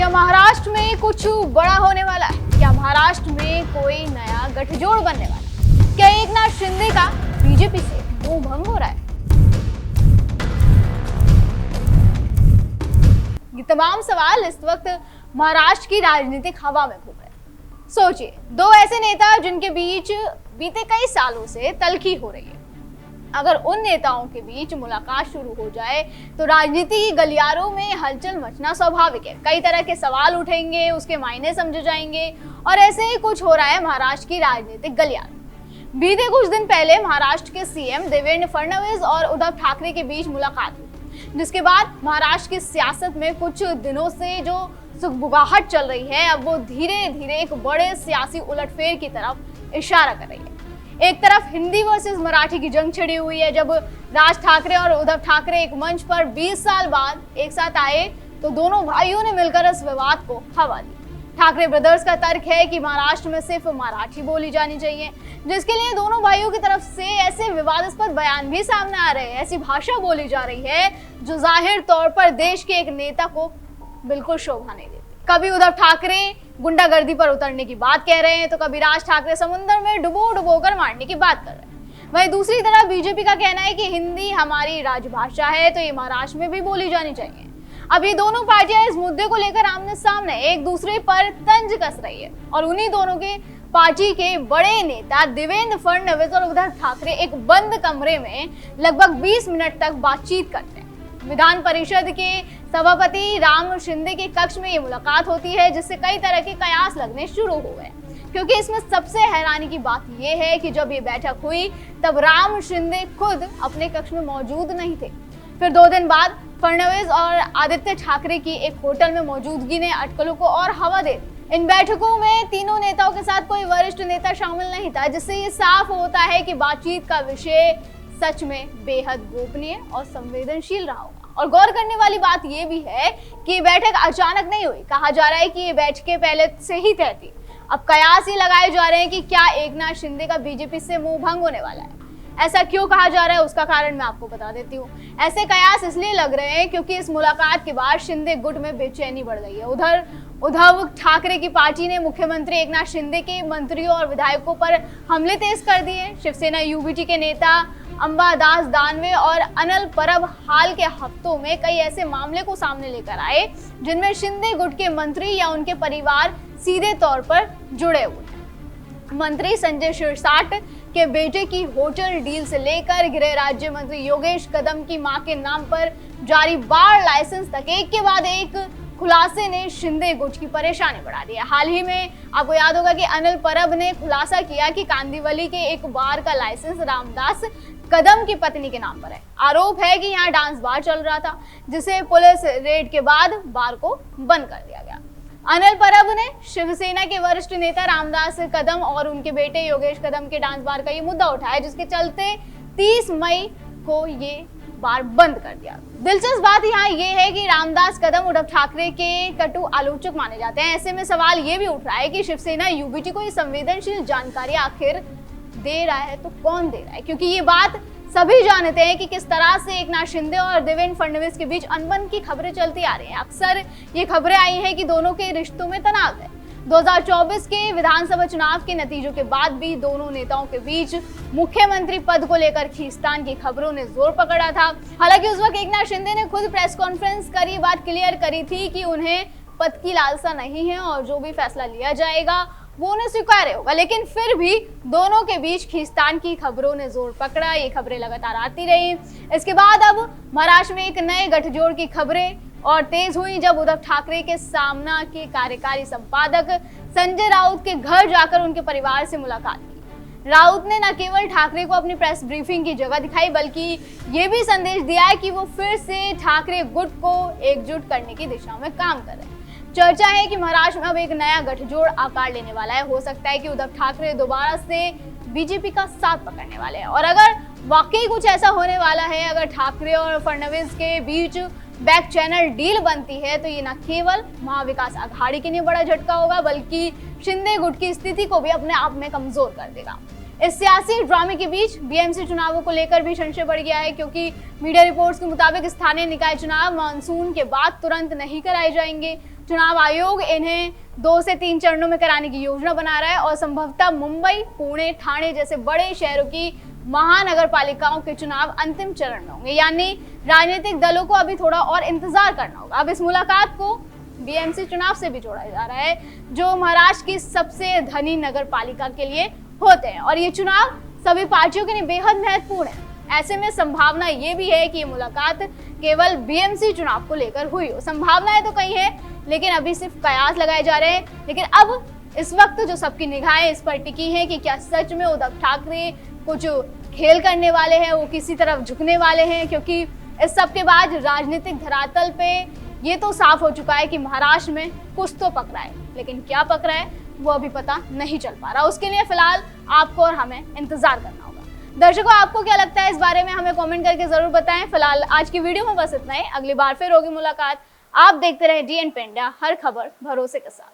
क्या महाराष्ट्र में कुछ बड़ा होने वाला है? क्या महाराष्ट्र में कोई नया गठजोड़ बनने वाला है? क्या एकनाथ शिंदे का बीजेपी से मोह भंग हो रहा है? ये तमाम सवाल इस वक्त महाराष्ट्र की राजनीतिक हवा में घूम रहे हैं। सोचिए, दो ऐसे नेता जिनके बीच बीते कई सालों से तल्खी हो रही है। अगर उन नेताओं के बीच मुलाकात शुरू हो जाए तो राजनीति की गलियारों में हलचल मचना स्वाभाविक है। कई तरह के सवाल उठेंगे, उसके मायने समझे जाएंगे और ऐसे ही कुछ हो रहा है महाराष्ट्र की राजनीतिक गलियारों। बीते कुछ दिन पहले महाराष्ट्र के सीएम देवेंद्र फडणवीस और उद्धव ठाकरे के बीच मुलाकात हुई, जिसके बाद महाराष्ट्र की सियासत में कुछ दिनों से जो सुगबुगाहट चल रही है, अब वो धीरे धीरे एक बड़े सियासी उलटफेर की तरफ इशारा कर रही है। एक तरफ हिंदी वर्सेस मराठी की जंग छिड़ी हुई है। जब राज ठाकरे और उद्धव ठाकरे एक मंच पर 20 साल बाद एक साथ आए तो दोनों भाइयों ने मिलकर इस विवाद को हवा दी। ठाकरे ब्रदर्स का तर्क है कि महाराष्ट्र में सिर्फ मराठी बोली जानी चाहिए, जिसके लिए दोनों भाइयों की तरफ से ऐसे विवादास्पद बयान भी सामने आ रहे हैं। ऐसी भाषा बोली जा रही है जो जाहिर तौर पर देश के एक नेता को बिल्कुल शोभा नहीं देती। कभी उद्धव ठाकरे गुंडागर्दी पर उतरने की बात कह रहे हैं तो कभी राज ठाकरे समुद्र में डुबो कर मारने की बात कर रहे हैं। वहीं दूसरी तरफ बीजेपी का कहना है कि हिंदी हमारी राजभाषा है तो ये महाराष्ट्र में भी बोली जानी चाहिए। अब ये दोनों पार्टियां इस मुद्दे को लेकर आमने सामने एक दूसरे पर तंज कस रही है और उन्हीं दोनों के पार्टी के बड़े नेता देवेंद्र फडणवीस और उद्धव ठाकरे एक बंद कमरे में लगभग 20 मिनट तक बातचीत करते हैं। विधान परिषद के सभापति राम शिंदे के कक्ष में ये मुलाकात होती है, जिससे कई तरह के कयास लगने शुरू हो गए, क्योंकि इसमें सबसे हैरानी की बात यह है कि जब ये बैठक हुई तब राम शिंदे खुद अपने कक्ष में मौजूद नहीं थे। फिर 2 दिन बाद फडणवीस और आदित्य ठाकरे की एक होटल में मौजूदगी ने अटकलों को और हवा दे दी। इन बैठकों में तीनों नेताओं के साथ कोई वरिष्ठ नेता शामिल नहीं था, जिससे ये साफ होता है कि बातचीत का विषय सच में बेहद गोपनीय और संवेदनशील रहा होगा। और गौर करने वाली बात यह भी है कि ये बैठक अचानक नहीं हुई। कहा जा रहा है कि ये बैठकें पहले से ही तय थी। अब कयास ही लगाए जा रहे हैं कि क्या एकनाथ शिंदे का बीजेपी से मुंह भंग होने वाला है। ऐसा क्यों कहा जा रहा है उसका कारण मैं आपको बता देती हूँ। ऐसे कयास इसलिए लग रहे हैं क्योंकि इस मुलाकात के बाद शिंदे गुट में बेचैनी बढ़ गई है। उधर उद्धव ठाकरे की पार्टी ने मुख्यमंत्री एकनाथ शिंदे के मंत्रियों और विधायकों पर हमले तेज कर दिए। शिवसेना यूबीटी के नेता अंबादास दानवे और अनिल परब हाल के हफ्तों में कई ऐसे मामले को सामने लेकर आए जिनमें शिंदे गुट के मंत्री या उनके परिवार सीधे तौर पर जुड़े हुए हैं। मंत्री संजय शिरसाट के बेटे की होटल डील से लेकर गृह राज्य मंत्री योगेश कदम की मां के नाम पर जारी बार लाइसेंस तक एक के बाद एक खुलासे ने शिंदे गुट की परेशानी बढ़ा दी है। हाल ही में आपको याद होगा कि अनिल परब ने खुलासा किया कि कांदिवली के एक बार का लाइसेंस रामदास कदम की पत्नी के नाम पर है। आरोप है कि यहाँ डांस बार चल रहा था, जिसे पुलिस रेड के बाद बार को बंद कर दिया गया। अनिल परब ने शिवसेना के वरिष्ठ नेता रामदास कदम और उनके बेटे योगेश कदम के डांस बार का ये मुद्दा उठाया, जिसके चलते 30 मई को ये बार बंद कर दिया। दिलचस्प बात यहाँ ये है कि रामदास कदम उद्धव ठाकरे के कटु आलोचक माने जाते हैं। ऐसे में सवाल ये भी उठ रहा है कि शिवसेना यूबीटी को ये संवेदनशील जानकारी आखिर दे रहा है तो कौन दे रहा है, क्योंकि ये बात सभी जानते हैं कि किस तरह से एकनाथ शिंदे और देवेंद्र फडणवीस के बीच अनबन की खबरें चलती आ रही हैं। अक्सर ये खबरें आई हैं कि दोनों के रिश्तों में तनाव है। 2024 के विधानसभा चुनाव के नतीजों के बाद भी दोनों नेताओं के बीच मुख्यमंत्री पद को लेकर खींचतान की खबरों ने जोर पकड़ा था। हालांकि उस वक्त एकनाथ शिंदे ने खुद प्रेस कॉन्फ्रेंस कर ये बात क्लियर करी थी कि उन्हें पद की लालसा नहीं है और जो भी फैसला लिया जाएगा वो उन्हें स्वीकार्य होगा। लेकिन फिर भी दोनों के बीच खींचतान की खबरों ने जोर पकड़ा। ये खबरें लगातार आती रही। इसके बाद अब महाराष्ट्र में एक नए गठजोड़ की खबरें और तेज हुई जब उद्धव ठाकरे के सामना के कार्यकारी संपादक संजय राउत के घर जाकर उनके परिवार से मुलाकात की। राउत ने न केवल ठाकरे को अपनी प्रेस ब्रीफिंग की जगह दिखाई, बल्कि ये भी संदेश दिया है कि वो फिर से ठाकरे गुट को एकजुट करने की दिशा में काम कर रहे हैं। चर्चा है कि महाराष्ट्र में अब एक नया गठजोड़ आकार लेने वाला है। हो सकता है कि उद्धव ठाकरे दोबारा से बीजेपी का साथ पकड़ने वाले हैं। और अगर वाकई कुछ ऐसा होने वाला है, अगर ठाकरे और फडणवीस के बीच बैक चैनल डील बनती है, तो ये न केवल महाविकास आघाड़ी के लिए बड़ा झटका होगा, बल्कि शिंदे गुट की स्थिति को भी अपने आप में कमजोर कर देगा। इस सियासी ड्रामे के बीच बीएमसी चुनावों को लेकर भी संशय बढ़ गया है, क्योंकि मीडिया रिपोर्ट्स के मुताबिक स्थानीय निकाय चुनाव मानसून के बाद तुरंत नहीं कराए जाएंगे। चुनाव आयोग इन्हें 2 से 3 चरणों में कराने की योजना बना रहा है और संभवतः मुंबई, पुणे, ठाणे जैसे बड़े शहरों की महानगर पालिकाओं के चुनाव अंतिम चरण में होंगे। यानी राजनीतिक दलों को अभी थोड़ा और इंतजार करना होगा। अब इस मुलाकात को बीएमसी चुनाव से भी जोड़ा जा रहा है, जो महाराष्ट्र की सबसे धनी नगर पालिका के लिए होते हैं, और ये चुनाव सभी पार्टियों के लिए बेहद महत्वपूर्ण है। ऐसे में संभावना ये भी है कि ये मुलाकात केवल बीएमसी चुनाव को लेकर हुई हो। संभावनाएं तो कई हैं, लेकिन अभी सिर्फ कयास लगाए जा रहे हैं। लेकिन अब इस वक्त जो सबकी निगाहें इस पर टिकी हैं कि क्या सच में उद्धव ठाकरे कुछ खेल करने वाले हैं, वो किसी तरफ झुकने वाले हैं, क्योंकि इस सब के बाद राजनीतिक धरातल पे ये तो साफ हो चुका है कि महाराष्ट्र में कुछ तो पक रहा है, लेकिन क्या पक रहा है वो अभी पता नहीं चल पा रहा। उसके लिए फिलहाल आपको और हमें इंतजार करना होगा। दर्शकों, आपको क्या लगता है इस बारे में हमें कमेंट करके जरूर बताएं। फिलहाल आज की वीडियो में बस इतना ही। अगली बार फिर होगी मुलाकात। आप देखते रहे DN पे इंडिया, हर खबर भरोसे के साथ।